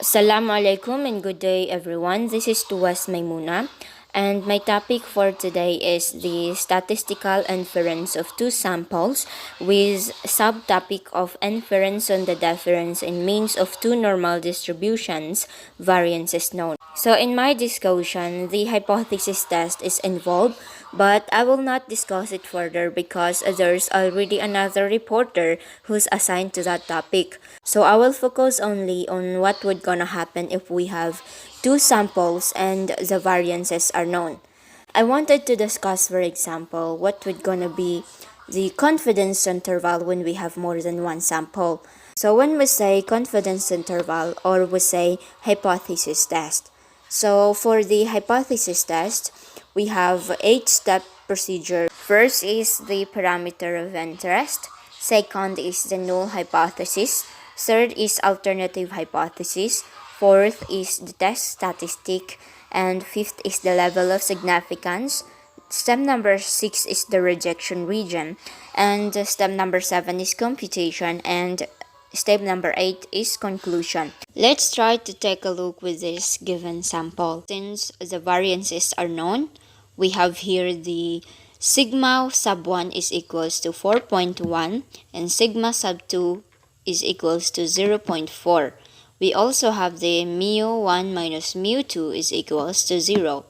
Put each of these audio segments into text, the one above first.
Assalamu alaikum and good day everyone. This is Tuwas Maimuna and my topic for today is the statistical inference of two samples with subtopic of inference on the difference in means of two normal distributions variances known. So in my discussion, the hypothesis test is involved, but I will not discuss it further because there's already another reporter who's assigned to that topic. So I will focus only on what would gonna happen if we have two samples and the variances are known. I wanted to discuss, for example, what would gonna be the confidence interval when we have more than one sample. So when we say confidence interval or we say hypothesis test. So for the hypothesis test, we have 8-step procedure. First is the parameter of interest. Second is the null hypothesis. Third is alternative hypothesis. Fourth is the test statistic. And fifth is the level of significance. Step number 6 is the rejection region. And step number 7 is computation. And step number 8 is conclusion. Let's try to take a look with this given sample. Since the variances are known, we have here the sigma sub 1 is equals to 4.1 and sigma sub 2 is equals to 0.4. We also have the mu1 minus mu2 is equals to 0.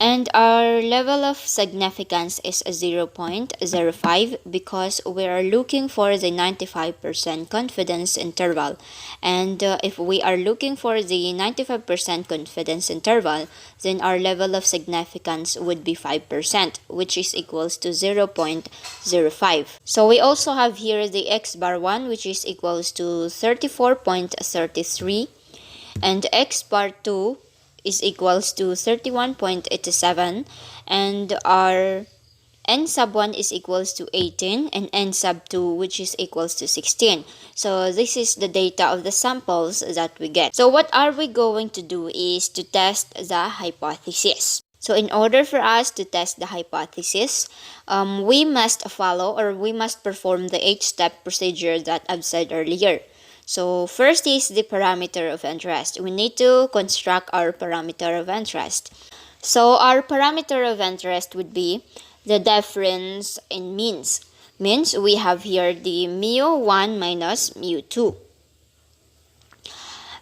And our level of significance is 0.05 because we are looking for the 95% confidence interval. And if we are looking for the 95% confidence interval, then our level of significance would be 5%, which is equals to 0.05. So we also have here the x bar 1, which is equals to 34.33, and x bar 2 is equals to 31.87, and our n sub 1 is equals to 18 and n sub 2 which is equals to 16. So this is the data of the samples that we get. So what are we going to do is to test the hypothesis. So in order for us to test the hypothesis, we must follow or we must perform the 8-step procedure that I've said earlier. So first is the parameter of interest. We need to construct our parameter of interest. So our parameter of interest would be the difference in means. Means we have here the mu1 minus mu2.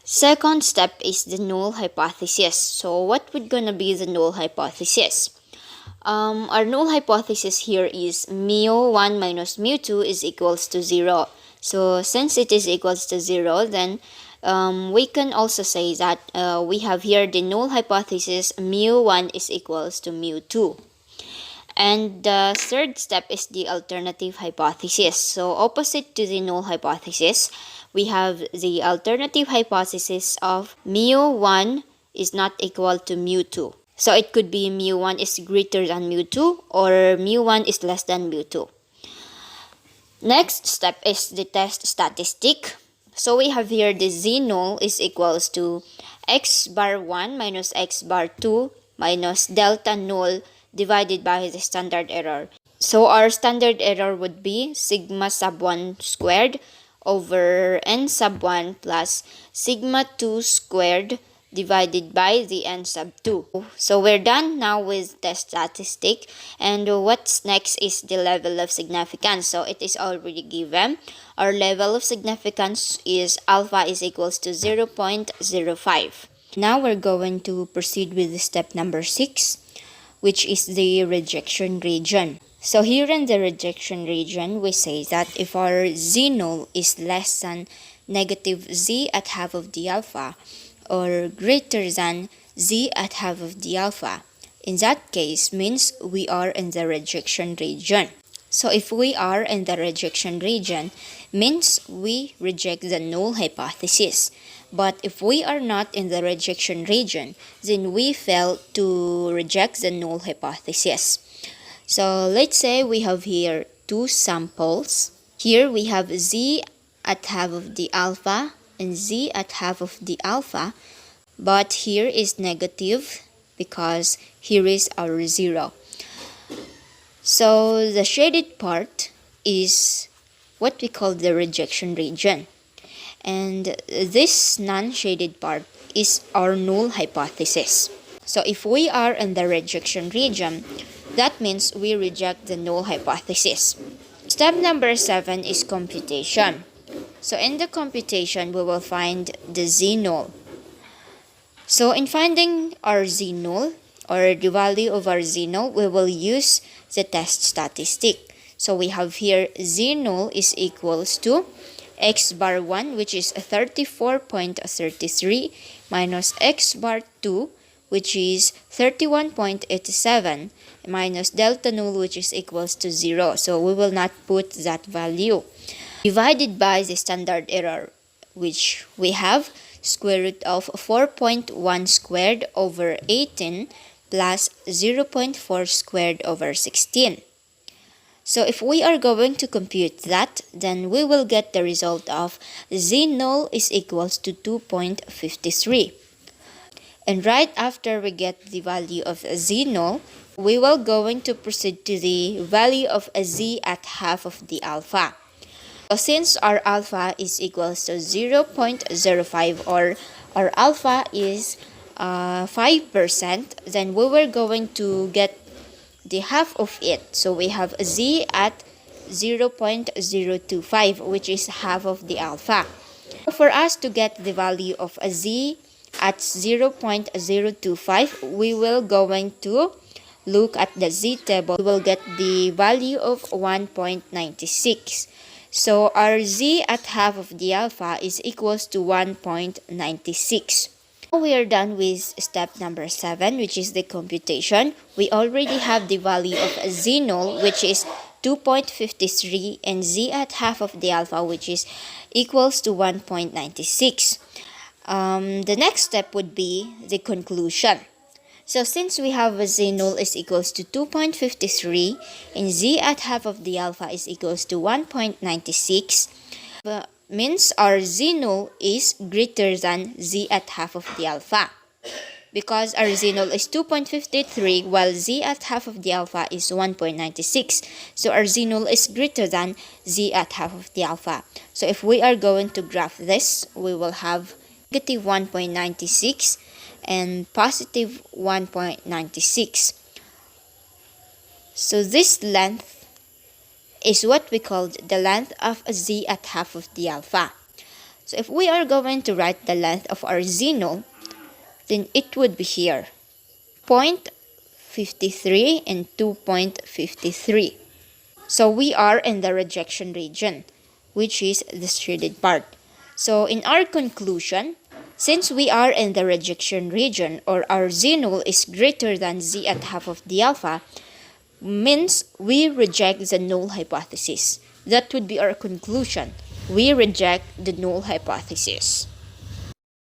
Second step is the null hypothesis. So what would gonna be the null hypothesis? Our null hypothesis here is mu1 minus mu2 is equals to 0. So since it is equals to 0, then we can also say that we have here the null hypothesis mu1 is equals to mu2. And the third step is the alternative hypothesis. So opposite to the null hypothesis, we have the alternative hypothesis of mu1 is not equal to mu2. So it could be mu1 is greater than mu2 or mu1 is less than mu2. Next step is the test statistic. So we have here the z null is equals to x bar 1 minus x bar 2 minus delta null divided by the standard error. So our standard error would be sigma sub 1 squared over n sub 1 plus sigma 2 squared divided by the n sub 2. So we're done now with the statistic, and what's next is the level of significance. So it is already given. Our level of significance is alpha is equals to 0.05. Now we're going to proceed with step number 6, which is the rejection region. So here in the rejection region, we say that if our z null is less than negative z at half of the alpha, or greater than z at half of the alpha. In that case means we are in the rejection region. So if we are in the rejection region means we reject the null hypothesis. But if we are not in the rejection region, then we fail to reject the null hypothesis. So let's say we have here two samples. Here we have z at half of the alpha and z at half of the alpha, but here is negative because here is our 0. So the shaded part is what we call the rejection region. and this non-shaded part is our null hypothesis. So if we are in the rejection region, that means we reject the null hypothesis. Step number 7 is computation. So in the computation, we will find the z-null. So in finding our z-null, or the value of our z-null, we will use the test statistic. So we have here z-null is equals to x bar 1, which is 34.33, minus x bar 2, which is 31.87, minus delta null, which is equals to 0. So we will not put that value. Divided by the standard error, which we have square root of 4.1 squared over 18 plus 0.4 squared over 16. So if we are going to compute that, then we will get the result of z-null is equals to 2.53. And right after we get the value of z-null, we will going to proceed to the value of a z at half of the alpha. So since our alpha is equals to 0.05, or our alpha is 5%, then we were going to get the half of it. So we have a z at 0.025, which is half of the alpha. For us to get the value of a z at 0.025, we will going to look at the z table. We will get the value of 1.96. So our z at half of the alpha is equals to 1.96. Now we are done with step number 7, which is the computation. We already have the value of z-null, which is 2.53, and z at half of the alpha, which is equals to 1.96. The next step would be the conclusion. So since we have a z-null is equals to 2.53 and z at half of the alpha is equals to 1.96, means our z-null is greater than z at half of the alpha. Because our z-null is 2.53 while z at half of the alpha is 1.96. So our z-null is greater than z at half of the alpha. So if we are going to graph this, we will have negative 1.96 and positive 1.96. So this length is what we call the length of a z at half of the alpha. So if we are going to write the length of our z-null, then it would be here 0.53 and 2.53. So we are in the rejection region, which is the shaded part. So in our conclusion, since we are in the rejection region, or our z-null is greater than z at half of the alpha, means we reject the null hypothesis. That would be our conclusion. We reject the null hypothesis.